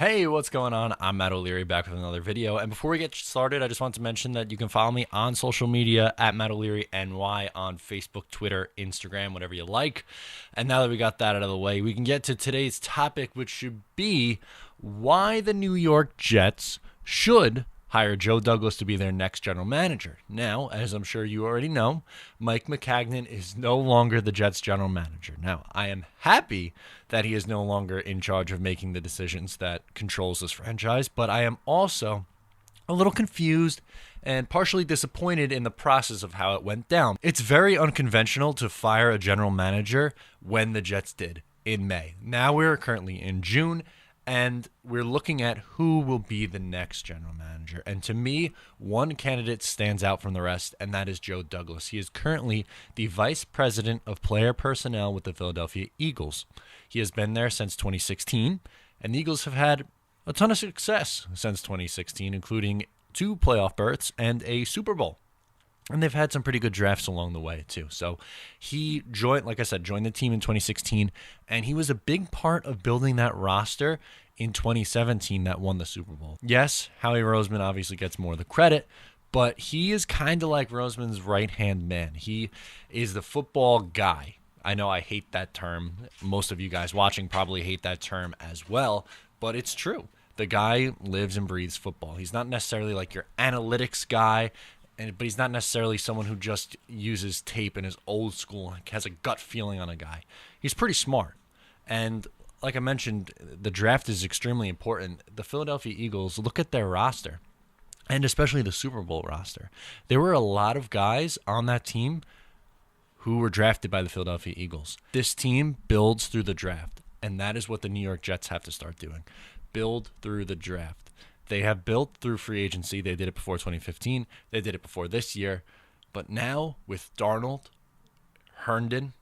Hey, what's going on? I'm Matt O'Leary back with another video. And before we get started, I just want to mention that you can follow me on social media at Matt O'Leary NY on Facebook, Twitter, Instagram, whatever you like. And now that we got that out of the way, we can get to today's topic, which should be why the New York Jets should hire Joe Douglas to be their next general manager. Now, as I'm sure you already know, Mike Maccagnan is no longer the Jets general manager. Now, I am happy that he is no longer in charge of making the decisions that controls this franchise, but I am also a little confused and partially disappointed in the process of how it went down. It's very unconventional to fire a general manager when the Jets did in May. Now we're currently in June, and we're looking at who will be the next general manager. And to me, one candidate stands out from the rest, and that is Joe Douglas. He is currently the vice president of player personnel with the Philadelphia Eagles. He has been there since 2016, and the Eagles have had a ton of success since 2016, including 2 playoff berths and a Super Bowl. And they've had some pretty good drafts along the way, too. So he joined, like I said, joined the team in 2016, and he was a big part of building that roster in 2017 that won the Super Bowl. Yes, Howie Roseman obviously gets more of the credit, but he is kind of like Roseman's right-hand man. He is the football guy. I know I hate that term. Most of you guys watching probably hate that term as well, but it's true. The guy lives and breathes football. He's not necessarily like your analytics guy, but he's not necessarily someone who just uses tape and is old school, has a gut feeling on a guy. He's pretty smart. And like I mentioned, the draft is extremely important. The Philadelphia Eagles, look at their roster, and especially the Super Bowl roster. There were a lot of guys on that team who were drafted by the Philadelphia Eagles. This team builds through the draft, and that is what the New York Jets have to start doing. Build through the draft. They have built through free agency. They did it before 2015. They did it before this year. But now with Darnold, Herndon,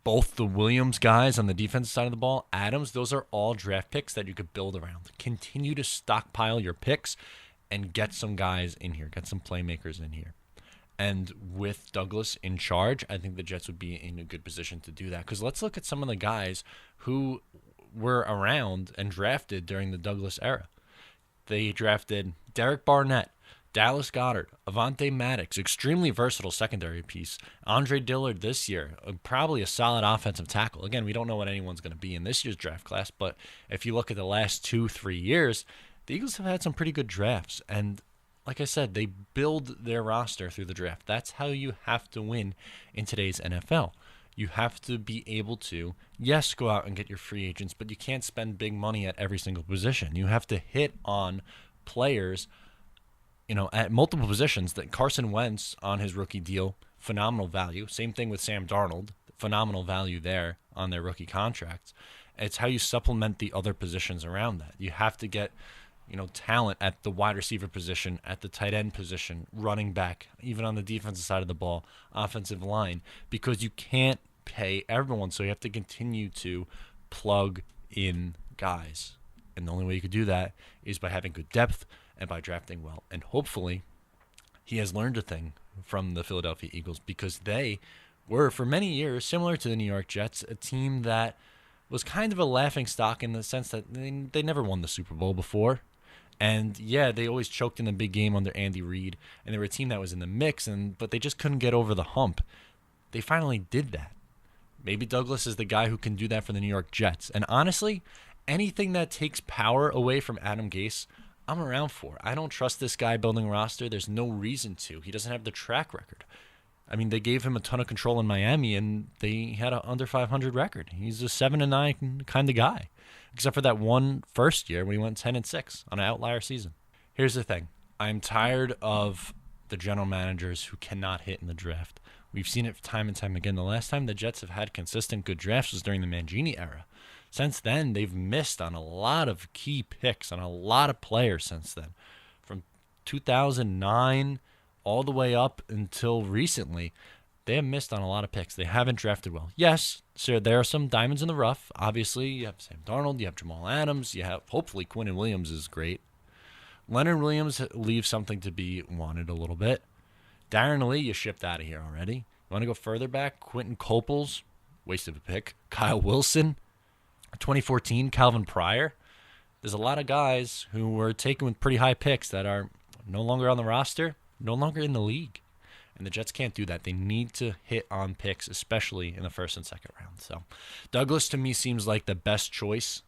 both the Williams guys on the defensive side of the ball, Adams, those are all draft picks that you could build around. Continue to stockpile your picks and get some guys in here, get some playmakers in here. And with Douglas in charge, I think the Jets would be in a good position to do that. Because let's look at some of the guys who were around and drafted during the Douglas era. They drafted Derek Barnett, Dallas Goedert, Avonte Maddox, extremely versatile secondary piece. Andre Dillard this year, probably a solid offensive tackle. Again, we don't know what anyone's going to be in this year's draft class, but if you look at the last 2-3 years, the Eagles have had some pretty good drafts. And like I said, they build their roster through the draft. That's how you have to win in today's NFL. You have to be able to, yes, go out and get your free agents, but you can't spend big money at every single position. You have to hit on players, at multiple positions. That Carson Wentz on his rookie deal, phenomenal value. Same thing with Sam Darnold, phenomenal value there on their rookie contracts. It's how you supplement the other positions around that. You have to get, talent at the wide receiver position, at the tight end position, running back, even on the defensive side of the ball, offensive line, because you can't pay everyone, so you have to continue to plug in guys. And the only way you could do that is by having good depth and by drafting well. And hopefully he has learned a thing from the Philadelphia Eagles, because they were, for many years, similar to the New York Jets, a team that was kind of a laughing stock in the sense that they never won the Super Bowl before. And yeah, they always choked in the big game under Andy Reid, and they were a team that was in the mix, but they just couldn't get over the hump. They finally did that. Maybe Douglas is the guy who can do that for the New York Jets. And honestly, anything that takes power away from Adam Gase, I'm around for. I don't trust this guy building a roster. There's no reason to. He doesn't have the track record. I mean, they gave him a ton of control in Miami, and they had an under 500 record. He's a 7-9 kind of guy, except for that one first year when he went 10-6 on an outlier season. Here's the thing. I'm tired of the general managers who cannot hit in the draft. We've seen it time and time again. The last time the Jets have had consistent good drafts was during the Mangini era. Since then, they've missed on a lot of key picks, on a lot of players since then. From 2009 all the way up until recently, they have missed on a lot of picks. They haven't drafted well. Yes, sir, there are some diamonds in the rough. Obviously, you have Sam Darnold, you have Jamal Adams, you have, hopefully, Quinnen Williams is great. Leonard Williams leaves something to be wanted a little bit. Darren Lee, you shipped out of here already. You want to go further back? Quentin Coples, wasted a pick. Kyle Wilson, 2014, Calvin Pryor. there's a lot of guys who were taken with pretty high picks that are no longer on the roster, no longer in the league. And the Jets can't do that. They need to hit on picks, especially in the first and second round. So Douglas to me seems like the best choice.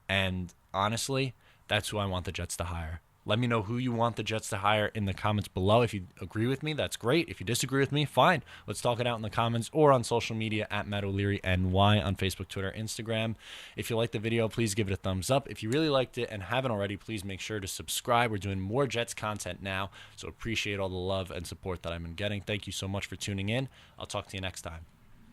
And honestly, that's who I want the Jets to hire. Let me know who you want the Jets to hire in the comments below. If you agree with me, that's great. If you disagree with me, fine. Let's talk it out in the comments or on social media at Matt O'Leary NY on Facebook, Twitter, Instagram. If you liked the video, please give it a thumbs up. If you really liked it and haven't already, please make sure to subscribe. We're doing more Jets content now, so appreciate all the love and support that I've been getting. Thank you so much for tuning in. I'll talk to you next time.